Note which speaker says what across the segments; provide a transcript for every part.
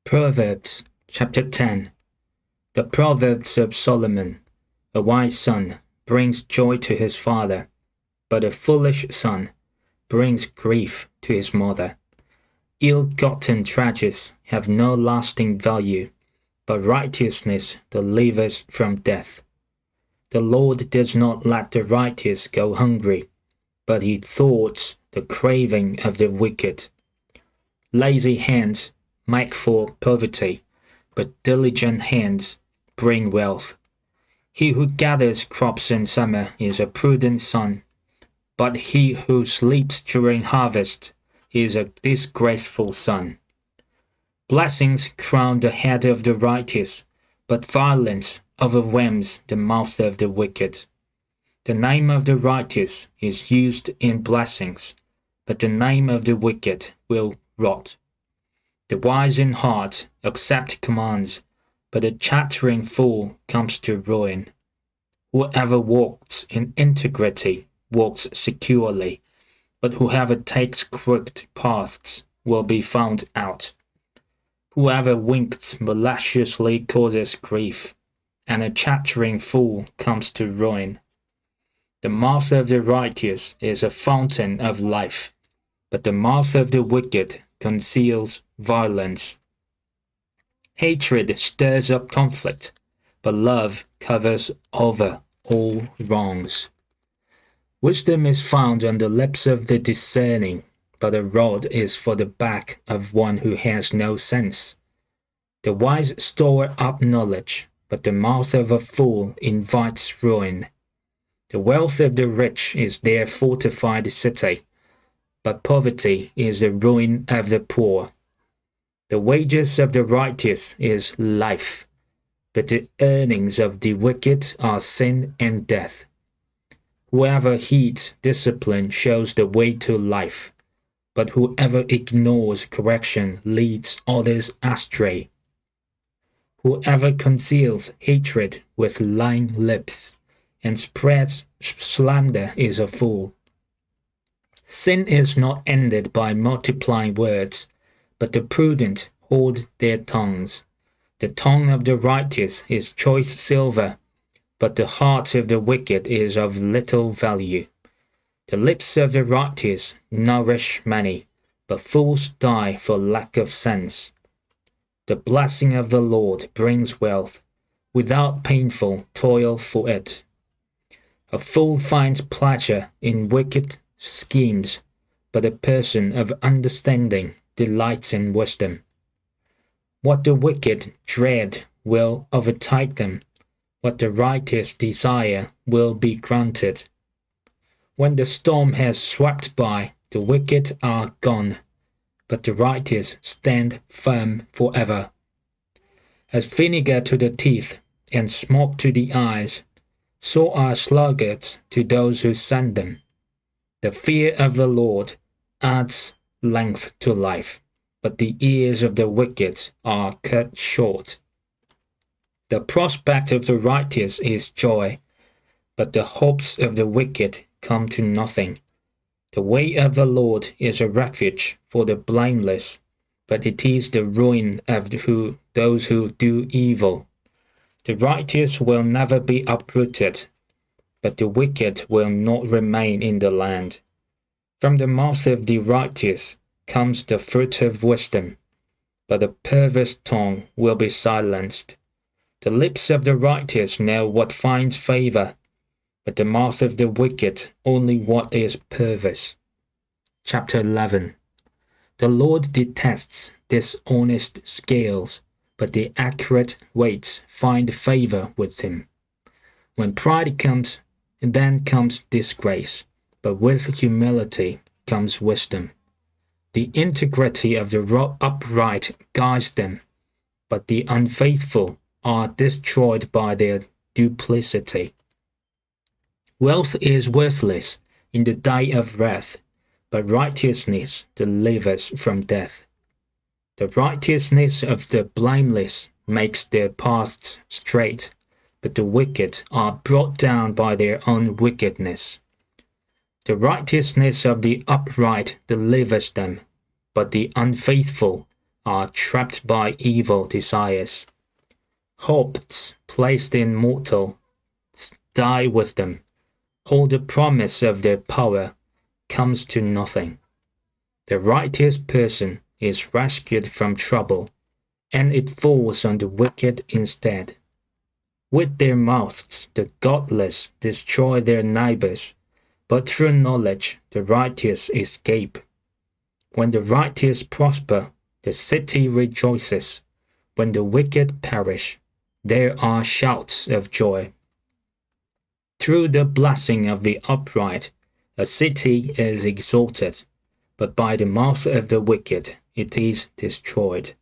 Speaker 1: Proverbs chapter 10. The Proverbs of Solomon. A wise son brings joy to his father, but a foolish son brings grief to his mother. Ill-gotten treasures have no lasting value, but righteousness delivers from death. The Lord does not let the righteous go hungry, but he thwarts the craving of the wicked. Lazy hands make for poverty, but diligent hands bring wealth. He who gathers crops in summer is a prudent son, but he who sleeps during harvest is a disgraceful son. Blessings crown the head of the righteous, but violence overwhelms the mouth of the wicked. The name of the righteous is used in blessings, but the name of the wicked will rot. The wise in heart accept commands, but a chattering fool comes to ruin. Whoever walks in integrity walks securely, but whoever takes crooked paths will be found out. Whoever winks maliciously causes grief, and a chattering fool comes to ruin. The mouth of the righteous is a fountain of life, but the mouth of the wicked conceals violence. Hatred stirs up conflict, but love covers over all wrongs. Wisdom is found on the lips of the discerning, but a rod is for the back of one who has no sense. The wise store up knowledge, but the mouth of a fool invites ruin. The wealth of the rich is their fortified city, but poverty is the ruin of the poor. The wages of the righteous is life, but the earnings of the wicked are sin and death. Whoever heeds discipline shows the way to life, but whoever ignores correction leads others astray. Whoever conceals hatred with lying lips and spreads slander is a fool. Sin is not ended by multiplying words, but the prudent hold their tongues. The tongue of the righteous is choice silver, but the heart of the wicked is of little value. The lips of the righteous nourish many, but fools die for lack of sense. The blessing of the Lord brings wealth, without painful toil for it. A fool finds pleasure in wicked schemes, but a person of understanding delights in wisdom. What the wicked dread will overtake them, what the righteous desire will be granted. When the storm has swept by, the wicked are gone, but the righteous stand firm forever. As vinegar to the teeth and smoke to the eyes, so are sluggards to those who send them. The fear of the Lord adds length to life, but the ears of the wicked are cut short. The prospect of the righteous is joy, but the hopes of the wicked come to nothing. The way of the Lord is a refuge for the blameless, but it is the ruin of those who do evil. The righteous will never be uprooted, but the wicked will not remain in the land. From the mouth of the righteous comes the fruit of wisdom, but a perverse tongue will be silenced. The lips of the righteous know what finds favor, but the mouth of the wicked only what is perverse. Chapter 11. The Lord detests dishonest scales, but the accurate weights find favor with him. When pride comes, then comes disgrace, but with humility comes wisdom. The integrity of the upright guides them, but the unfaithful are destroyed by their duplicity. Wealth is worthless in the day of wrath, but righteousness delivers from death. The righteousness of the blameless makes their paths straight, but the wicked are brought down by their own wickedness. The righteousness of the upright delivers them, but the unfaithful are trapped by evil desires. Hopes placed in mortals die with them. All the promise of their power comes to nothing. The righteous person is rescued from trouble, and it falls on the wicked instead. With their mouths the godless destroy their neighbors, but through knowledge the righteous escape. When the righteous prosper, the city rejoices. When the wicked perish, there are shouts of joy. Through the blessing of the upright, a city is exalted, but by the mouth of the wicked it is destroyed.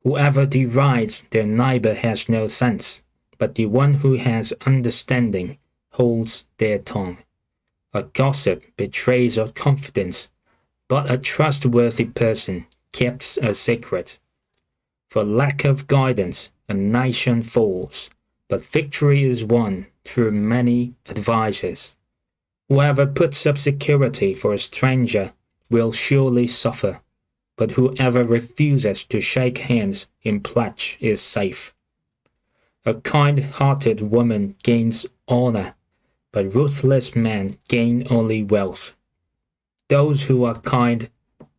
Speaker 1: Whoever derides their neighbor has no sense, but the one who has understanding holds their tongue. A gossip betrays a confidence, but a trustworthy person keeps a secret. For lack of guidance, a nation falls, but victory is won through many advisers. Whoever puts up security for a stranger will surely suffer, but whoever refuses to shake hands in pledge is safe. A kind-hearted woman gains honor, but ruthless men gain only wealth. Those who are kind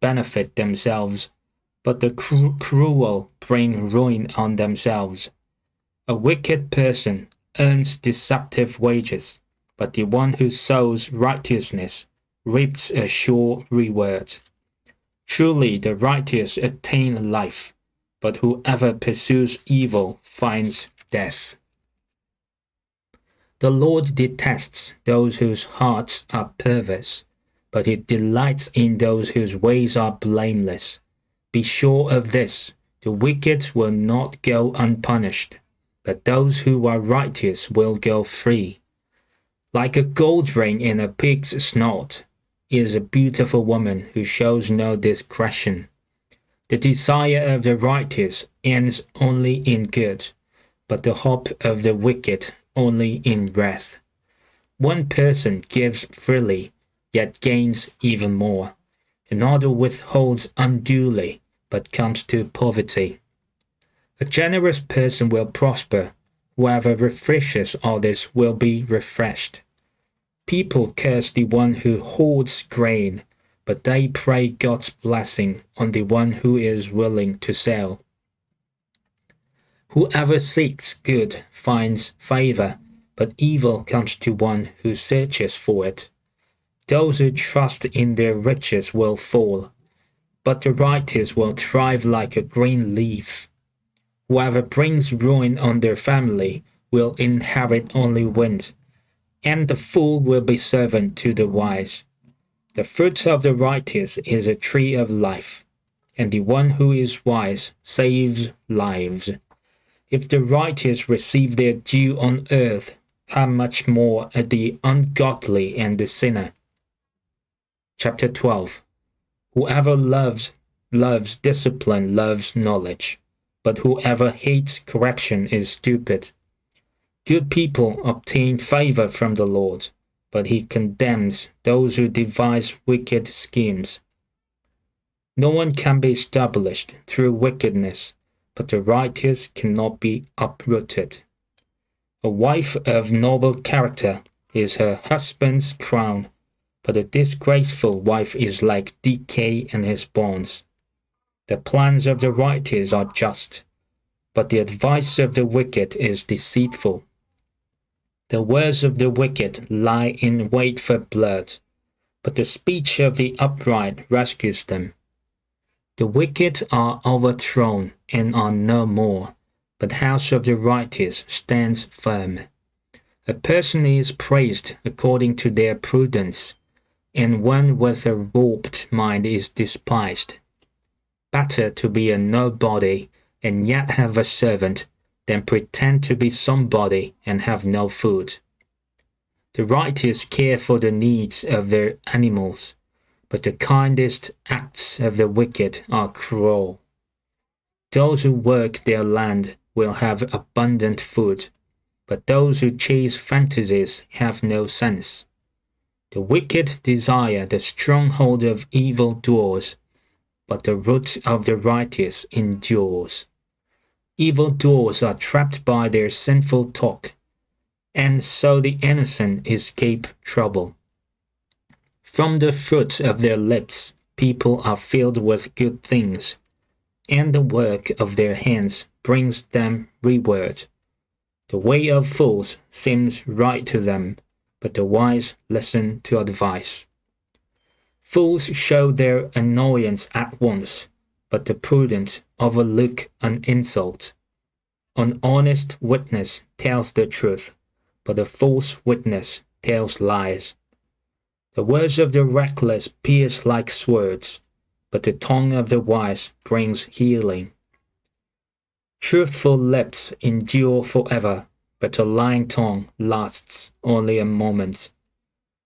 Speaker 1: benefit themselves, but the cruel bring ruin on themselves. A wicked person earns deceptive wages, but the one who sows righteousness reaps a sure reward. Truly the righteous attain life, but whoever pursues evil finds death. The Lord detests those whose hearts are perverse, but he delights in those whose ways are blameless. Be sure of this, the wicked will not go unpunished, but those who are righteous will go free. Like a gold ring in a pig's snout is a beautiful woman who shows no discretion. The desire of the righteous ends only in good, but the hope of the wicked only in wrath. One person gives freely, yet gains even more. Another withholds unduly, but comes to poverty. A generous person will prosper. Whoever refreshes others will be refreshed. People curse the one who hoards grain, but they pray God's blessing on the one who is willing to sell. Whoever seeks good finds favor, but evil comes to one who searches for it. Those who trust in their riches will fall, but the righteous will thrive like a green leaf. Whoever brings ruin on their family will inherit only wind, and the fool will be servant to the wise. The fruit of the righteous is a tree of life, and the one who is wise saves lives. If the righteous receive their due on earth, how much more the ungodly and the sinner? Chapter 12. Whoever loves discipline loves knowledge, but whoever hates correction is stupid. Good people obtain favor from the Lord, but he condemns those who devise wicked schemes. No one can be established through wickedness, but the righteous cannot be uprooted. A wife of noble character is her husband's crown, but a disgraceful wife is like decay in his bones. The plans of the righteous are just, but the advice of the wicked is deceitful. The words of the wicked lie in wait for blood, but the speech of the upright rescues them. The wicked are overthrown and are no more, but the house of the righteous stands firm. A person is praised according to their prudence, and one with a warped mind is despised. Better to be a nobody and yet have a servant than pretend to be somebody and have no food. The righteous care for the needs of their animals, but the kindest acts of the wicked are cruel. Those who work their land will have abundant food, but those who chase fantasies have no sense. The wicked desire the stronghold of evil doers. but the root of the righteous endures. Evildoers are trapped by their sinful talk, and so the innocent escape trouble. From the fruit of their lips people are filled with good things, and the work of their hands brings them reward. The way of fools seems right to them, but the wise listen to advice. Fools show their annoyance at once, but the prudent overlook an insult. An honest witness tells the truth, but a false witness tells lies. The words of the reckless pierce like swords, but the tongue of the wise brings healing. Truthful lips endure forever, but a lying tongue lasts only a moment.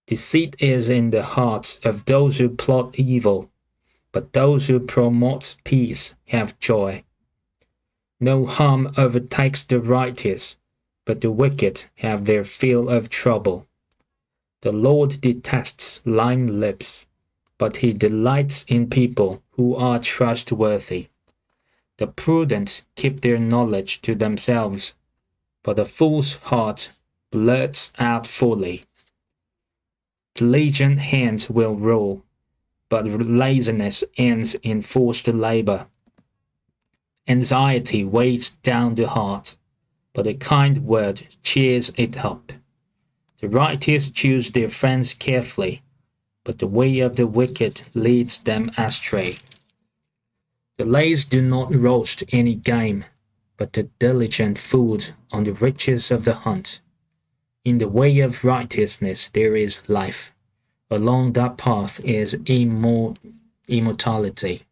Speaker 1: Deceit is in the hearts of those who plot evil, but those who promote peace have joy. No harm overtakes the righteous, but the wicked have their fill of trouble. The Lord detests lying lips, but he delights in people who are trustworthy. The prudent keep their knowledge to themselves, but a fool's heart blurts out folly. Diligent hands will rule, but laziness ends in forced labor. Anxiety weighs down the heart, but a kind word cheers it up. The righteous choose their friends carefully, but the way of the wicked leads them astray. The lazy do not roast any game, but the diligent feed on the riches of the hunt. In the way of righteousness there is life. Along that path is immortality.